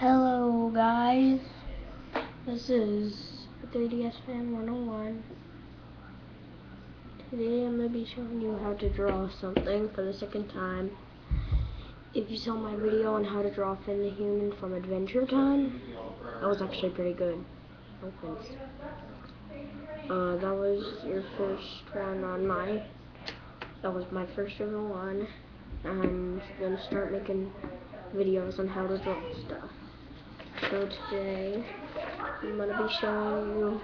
Hello guys, this is 3DS Fan 101. Today I'm going to be showing you how to draw something for the second time. If you saw my video on how to draw Finn the Human from Adventure Time, that was actually pretty good. No offense. That was your first one on that was my first ever one. I'm going to start making videos on how to draw stuff. So today, I'm going to be showing you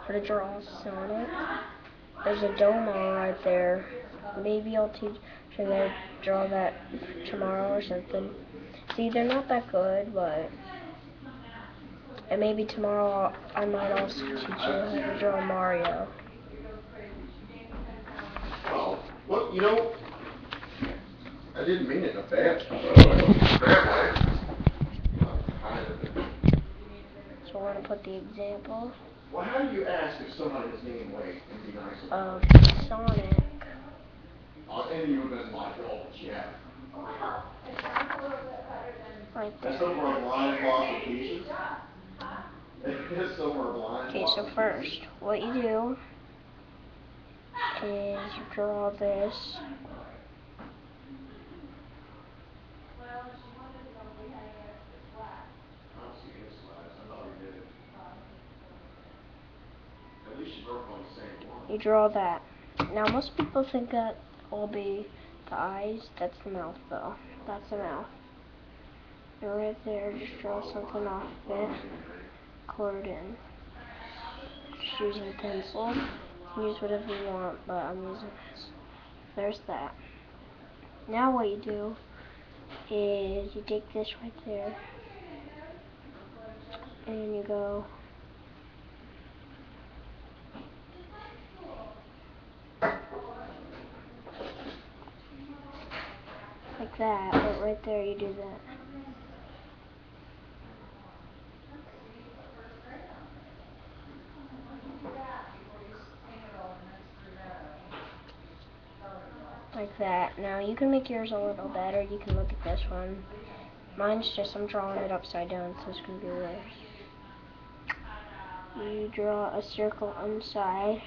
how to draw Sonic. There's a Domo right there. Maybe I'll teach you to draw that tomorrow or something. See, they're not that good, but... And maybe tomorrow I might also teach you how to draw Mario. Well, you know, I didn't mean it in a bad way. So we're going to put the example Well, how do you ask if someone is gaining weight and be nice of about Sonic. And you have been like, oh, yeah. Right That's there. over a blind box of pieces? That's over a blind Okay, box so of first, pieces? what you do is you draw this. I don't see any slabs. I thought we did. At least you broke on the same one. You draw that. Now most people think that will be the eyes. That's the mouth though. That's the mouth. And right there, just draw something off of it. Color it in. Just using a pencil. You can use whatever you want, but I'm using this. There's that. Now what you do is you take this right there and you go like that, but right there you do that. Like that. Now you can make yours a little better. You can look at this one. Mine's just, I'm drawing it upside down, so it's going to be worse. You draw a circle inside.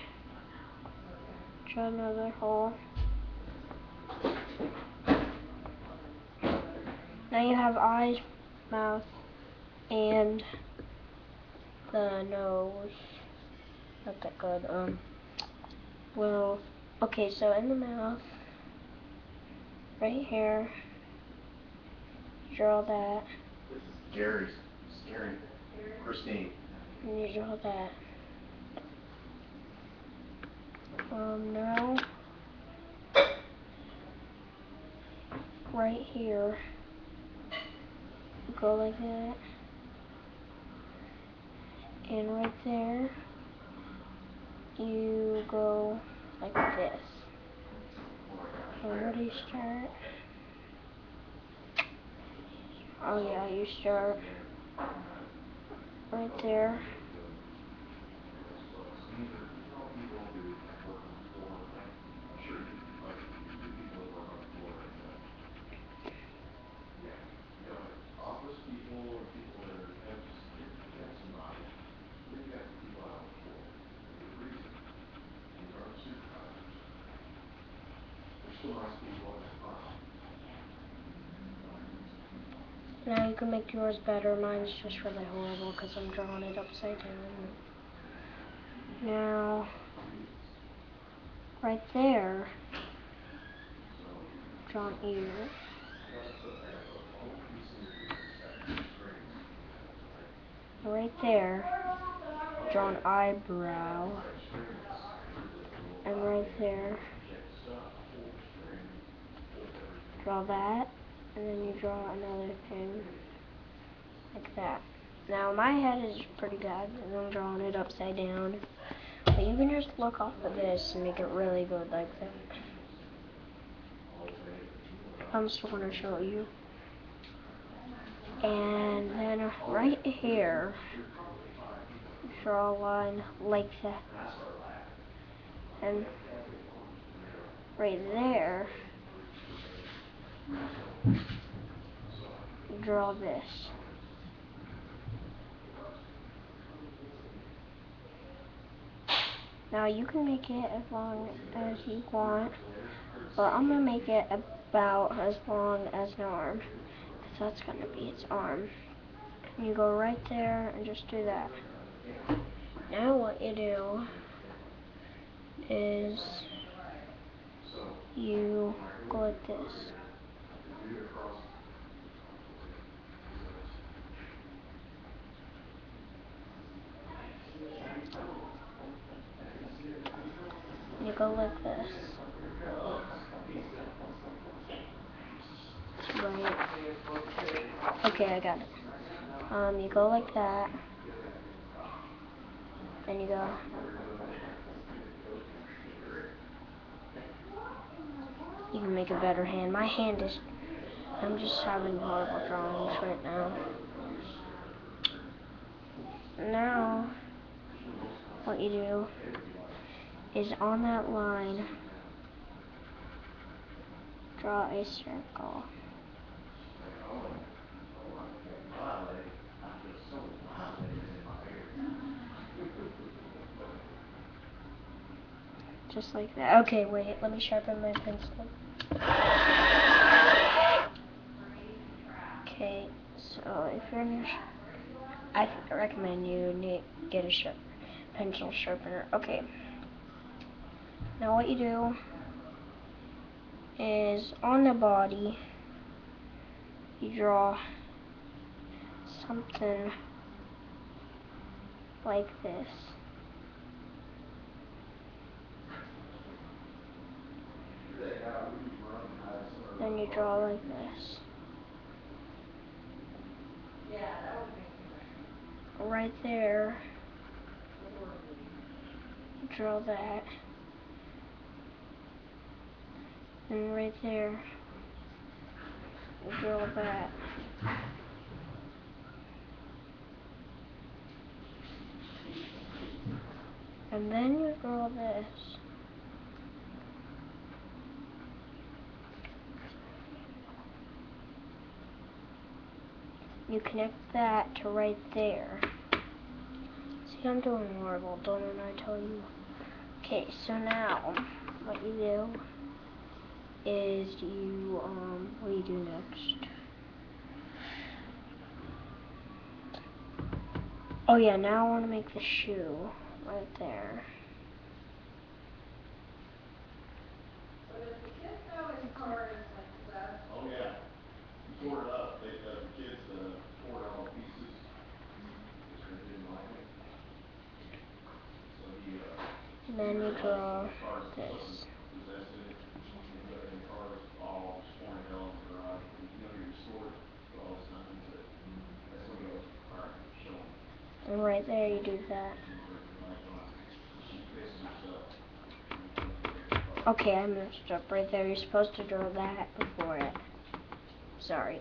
Draw another hole. Now you have eyes, mouth, and the nose. Not that good. Well, okay, so in the mouth, right here, draw that. This is Gary's scary Christine. And you draw that. Now, right here, go like that. And right there, you go like this. And where do you start? Oh yeah, you start right there. Now you can make yours better. Mine's just really horrible because I'm drawing it upside down. Now, right there, draw an ear. Right there, draw an eyebrow. And right there, draw that. And then you draw another thing like that. Now my head is pretty bad and I'm drawing it upside down. But you can just look off of this and make it really good like that. I'm still going to show you. And then right here, draw a line like that. And right there, draw this. Now you can make it as long as you want, but I'm going to make it about as long as an arm, because that's going to be its arm. And you go right there and just do that. Now what you do is you go like this. You go like this. Right. Okay, I got it. You go like that. Then you go. You can make a better hand. My hand is... I'm just having horrible drawings right now. Now, what you do is on that line, draw a circle. Just like that. Okay, wait, let me sharpen my pencil. Okay, so if you're in your... I recommend you get a pencil sharpener. Okay. Now what you do is on the body, you draw something like this. Then you draw like this. Right there, you draw that. And right there, you draw that. And then you draw this. You connect that to right there. See, I'm doing horrible, don't I tell you? Okay, so now, what you do is you, what do you do next? Oh yeah, now I want to make the shoe right there. Oh yeah, you tore it up. The kids tore it all to pieces. They didn't like it. So he And then you draw this. possessed it, and the cars all torn to hell in the garage. You know, you restored it for all this time, but that's when he goes, all right, show him. And right there you do that. She fixes herself. Okay, I messed up right there. You're supposed to draw that before it. Sorry,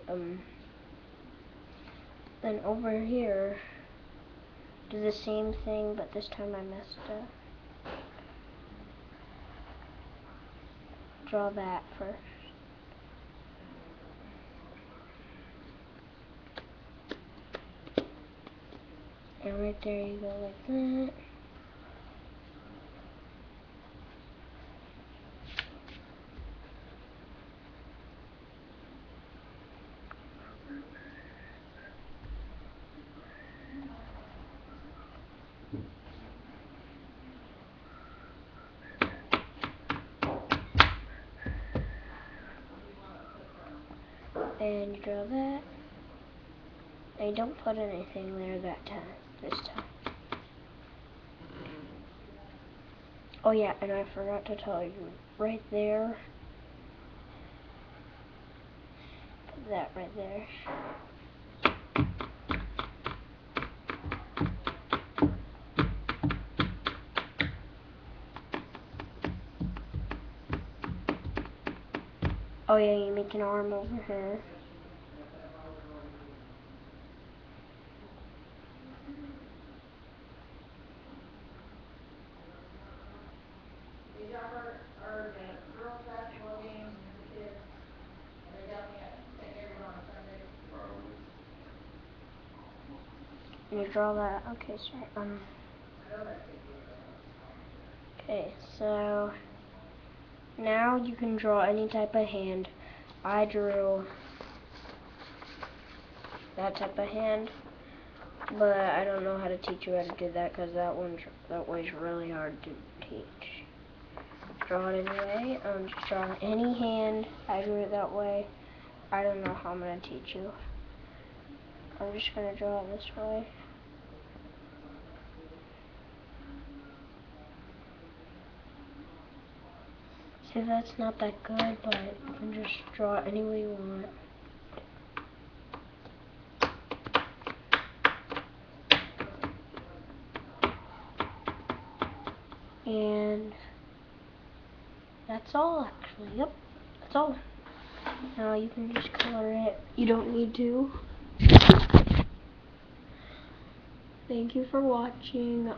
Then over here, do the same thing, but this time I messed up. Draw that first. And right there you go like that. And you draw that. And you don't put anything there this time. Oh yeah, and I forgot to tell you, right there, put that right there. Oh yeah, you make an arm over here. You draw that. Okay, so okay, so now you can draw any type of hand. I drew that type of hand, but I don't know how to teach you how to do that because that way's really hard to teach. Draw it anyway. Just draw any hand. I drew it that way. I don't know how I'm gonna teach you. I'm just gonna draw it this way. See, that's not that good, but you can just draw it any way you want. And that's all, actually. Yep, that's all. Now you can just color it. You don't need to. Thank you for watching.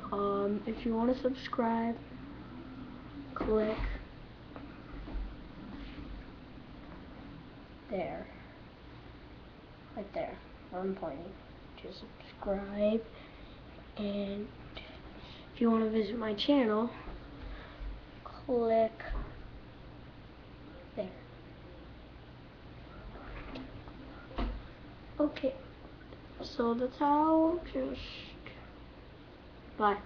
If you want to subscribe, click there. Right there, where I'm pointing. To subscribe. And if you want to visit my channel, click there. Okay, so that's how. Just bye.